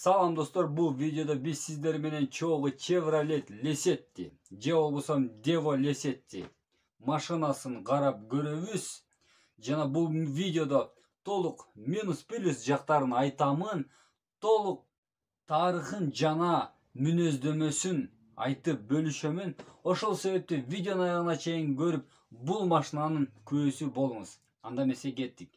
Салам достор, бул видеодо биз сиздер менен чогуу Chevrolet Lacetti же болбосо Devo Lacetti машинасын карап көрөбүз. Жана бул видеодо толук минус плюс жактарын айтамын, толук тарыхын жана мүнөздөмөсүн айтып бөлүшөмүн. Ошол себептен видеонун аягына чейин көрүп бул машинанын күбөсү болуңуз. Анда эмесе кеттик.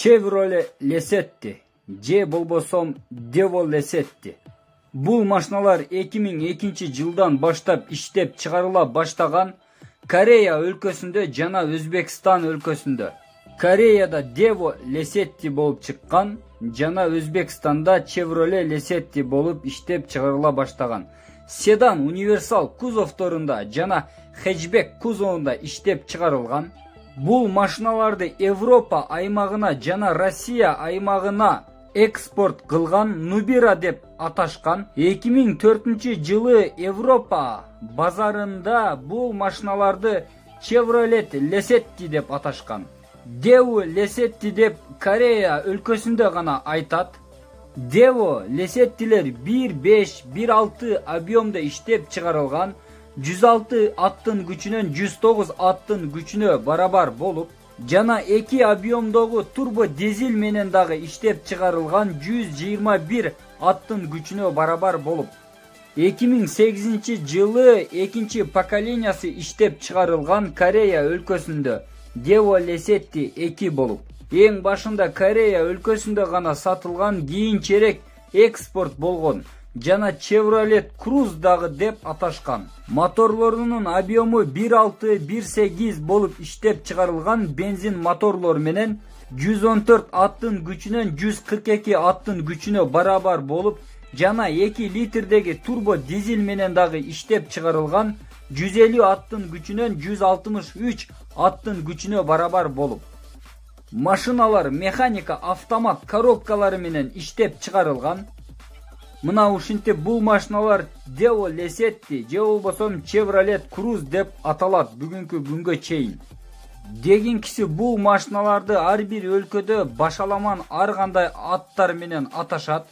Chevrolet Lacetti же болбосо Devo Lacetti. Бул машиналар 2002 жылдан баштап иштеп чыгарыла баштаган. Корея өлкөсүндө жана Өзбекстан өлкөсүндө. Кореяда Devo Lacetti болуп чыккан, жана Өзбекстанда Chevrolet Lacetti болуп иштеп чыгарыла баштаган. Седан универсал кузовторунда жана хэтчбек кузовунда иштеп чыгарылган. Бул машиналарды Европа аймагына жана Россия аймагына экспорт кылган, Nubira деп аташкан. 2004 жылы Европа базарында бул машиналарды Chevrolet Lacetti деп аташкан. Devo Lacetti деп Корея өлкөсүндө гана айтат. Devo Lacetti'лер 1.5, 1.6 объемда иштеп чыгарылган. 106 аттын күчүнөн 109 аттын күчүнө барабар болуп, жана 2 объемдогу турбо дизель менен дагы иштеп чыгарылган 121 аттын күчүнө барабар болуп. 2008 жылы экинчи поколениясы иштеп чыгарылган Корея өлкөсүндө Devo Lacetti 2 болуп. Эң башында Корея өлкөсүндө гана сатылган, кийинчерээк экспорт болгон. Жана Chevrolet Cruze дагы деп аташкан. Моторлорунун объему 1.6, 1.8 болуп иштеп чыгарылган бензин моторлор менен 114 аттын күчүнөн 142 аттын күчүнө барабар болуп, жана 2 литрдеги турбо дизель менен дагы иштеп чыгарылган 150 аттын күчүнөн 163 аттын күчүнө барабар болуп. Машиналар механика автомат коробкалары менен иштеп чыгарылган. Мына ушинтип бул машиналар Devo Lacetti же болбосо Chevrolet Cruze деп аталат бүгүнкү күнгө чейин. Дегенкиси бул машиналарды ар бир өлкөдө башаламан ар кандай аттар менен аташат.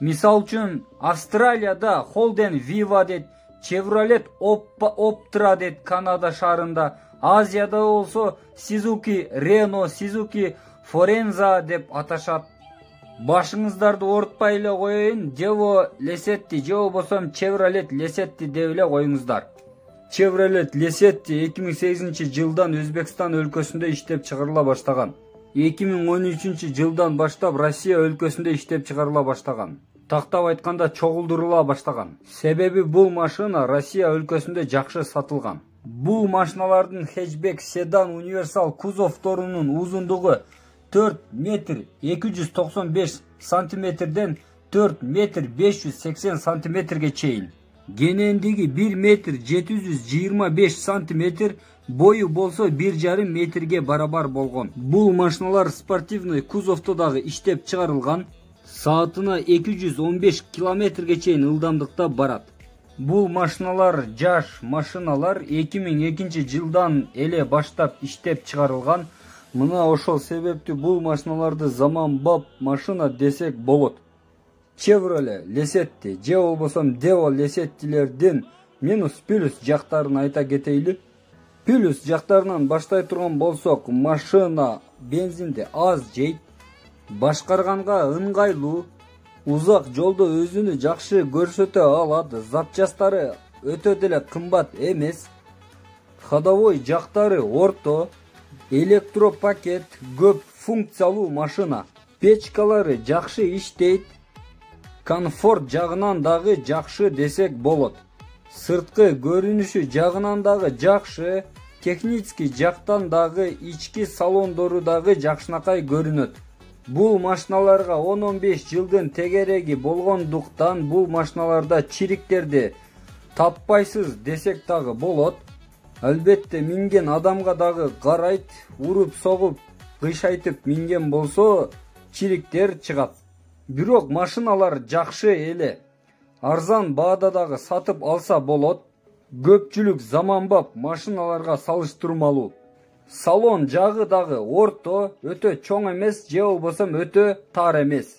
Мисал үчүн Австралияда Holden Viva дейт, Chevrolet Optra дейт Канада шаарында, Азияда болсо Suzuki Reno, Suzuki Forenza деп аташат. Башыңыздарды оорутпай эле коеюн, Devo Lacetti же болбосо Chevrolet Lacetti деп эле коюңуздар. Chevrolet Lacetti 2008 жылдан Өзбекстан өлкөсүндө иштеп чыгарыла баштаган. 2013 жылдан баштап Россия өлкөсүндө иштеп чыгарыла баштаган. Тактап айтканда чогулдурула баштаган. Себеби бул машина Россия өлкөсүндө жакшы сатылган. Бул машиналардын хэтчбек седан универсал кузовторунун узундугу 4 метр 295 сантиметрден 4 метр 580 сантиметрге чейин. Кенендиги 1 метр 725 сантиметр, бою болсо 1,5 метрге барабар болгон. Бул машиналар спортивный кузовто дагы иштеп чыгарылган. Саатына 215 километрге чейин ылдамдыкта барат. Бул машиналар жаш машиналар 2002 жылдан эле баштап иштеп чыгарылган. Мына ошол себепти бул машиналарды заманбап машина десек болот. Chevrolet Lacetti же болбосо Devo Lacetti'лердин минус плюс жактарын айта кетейли. Плюс жактарынан баштай турган болсок, машина бензинди аз жейт, башкарганга ыңгайлуу, узак жолдо өзүнү жакшы көрсөтө алат, запчастары өтө деле кымбат эмес, ходовой жактары орто, электропакет, көп функциялуу машина. Печкалары жакшы иштейт, комфорт жагынан дагы жакшы десек болот. Сырткы көрүнүшү жагынан дагы жакшы, технический жактан дагы ички салондору дагы жакшынакай көрүнөт. Бул машиналарга 10-15 жылдын тегереги болгондуктан бул машиналарда чириктерди таппайсыз десек дагы болот. Албетте минген адамга дагы карайт, уруп согуп кыйшайтып минген болсо чириктер чыгат. Бирок машиналар жакшы эле. Арзан баада дагы сатып алса болот. Көпчүлүк заманбап машиналарга салыштырмалуу. Салон жагы дагы орто, өтө чоң эмес, же болбосо өтө тар эмес.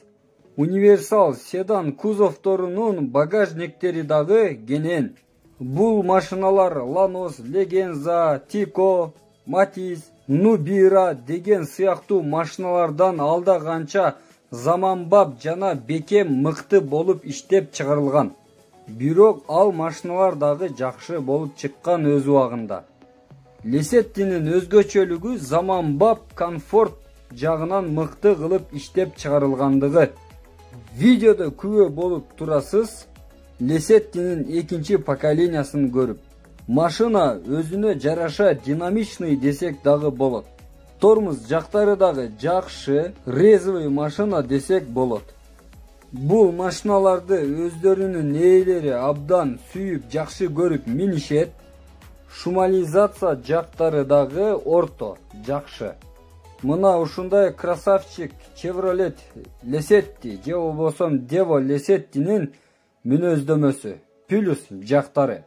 Универсал седан кузовторунун багажниктери дагы кенен. Бул машиналар Lanos, Legenza, Tico, Matiz, Nubira деген сыяктуу машиналардан алда канча заманбап жана бекем мыкты болуп иштеп чыгарылган. Бирок ал машиналар дагы жакшы болуп чыккан өз убагында. Lecetti'nin өзгөчөлүгү заманбап комфорт жагынан мыкты кылып иштеп чыгарылгандыгы. Видеодо күбө болуп турасыз Lecetti'nin экинчи поколениясын көрүп. Машина өзүнө жараша динамичный десек дагы болот. Тормоз жактары дагы жакшы, резвый машина десек болот. Бул машиналарды өздөрүнүн ээлери абдан сүйүп, жакшы көрүп минишет. Шумализация жактары дагы орто, жакшы. Мына ушундай красавчик Chevrolet Leccetti же болбосо Devo Lecetti'nin мүнөздөмөсү, плюс жактары.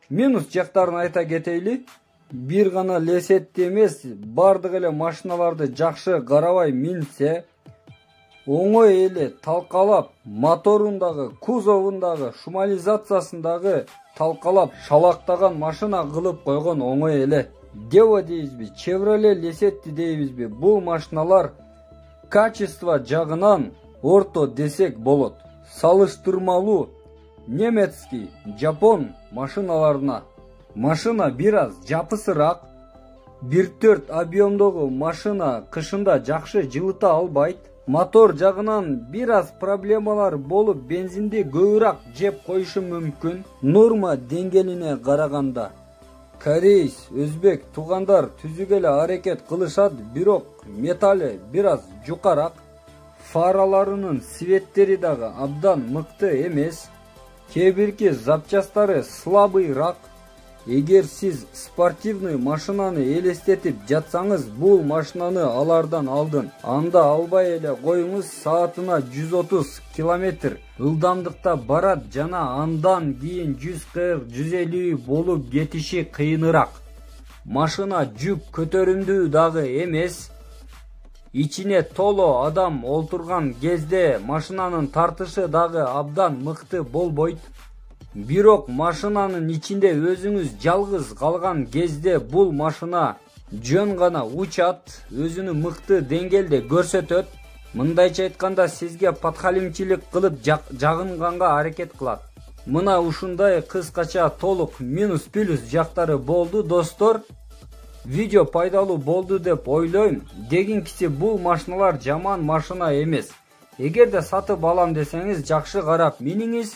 Минус жактарын айта кетейли. Бир гана Leccetti эмес, бардык эле машиналарды жакшы карабай минсе, оңой эле талкалап, моторундагы, кузовундагы, шумализациясындагы талкалап, шалактаган машина кылып койгон оңой эле. Devo дейбизби, Chevrolet Leccetti дейбизби, бул машиналар качество жагынан орто десек болот. Салыштырмалуу немецкий, жапон машиналарына. Машина бир аз жапысыраак, 1.4 объемдогу машина кышында жакшы жылыта албайт. Мотор жагынан бир аз проблемалар болуп, бензинди көбүрөөк жеп коюшу мүмкүн. Норма деңгээлине караганда. Корейс, өзбек туугандар түзүүгө эле аракет кылышат, бирок металли бир аз жукарак. Фараларынын светтери дагы абдан мыкты эмес. Кээ бирки запчастары слабыйраак. Эгер сиз спортивный машинаны элестетип жатсаңыз, бул машинаны алардан алдын. Анда албай эле коюңуз, саатына 130 км ылдамдыкта барат жана андан кийин 140-150 болуп кетиши кыйыныраак. Машина жүк көтөрүмдүү дагы эмес. Ичине толо адам олтурган кезде машинанын тартышы дагы абдан мыкты болбойт. Бирок машинанын ичинде өзүңүз жалгыз калган кезде бул машина жөн гана учат, өзүнү мыкты деңгээлде көрсөтөт. Мындайча айтканда, сизге подхалимчилик кылып жагынганга аракет кылат. Мына ушундай кыскача толук минус плюс жактары болду, достор. Видео пайдалуу болду деп ойлойм. Дегенкиси, бул машиналар жаман машина эмес. Эгерде сатып алам десеңиз, жакшы карап миниңиз.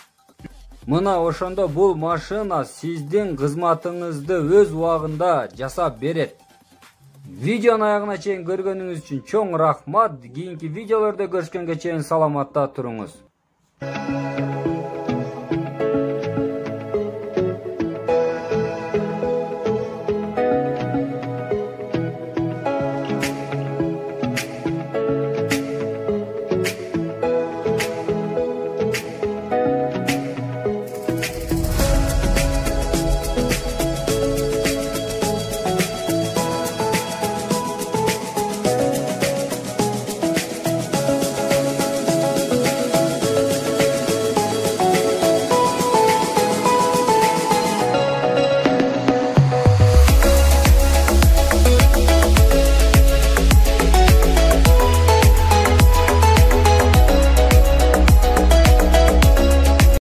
Мына ошондо бул машина сиздин кызматыңызды өз убагында жасап берет. Видеонун аягына чейин көргөнүңүз үчүн чоң рахмат. Кийинки видеолордо көрүшкөнгө чейин саламатта туруңуз.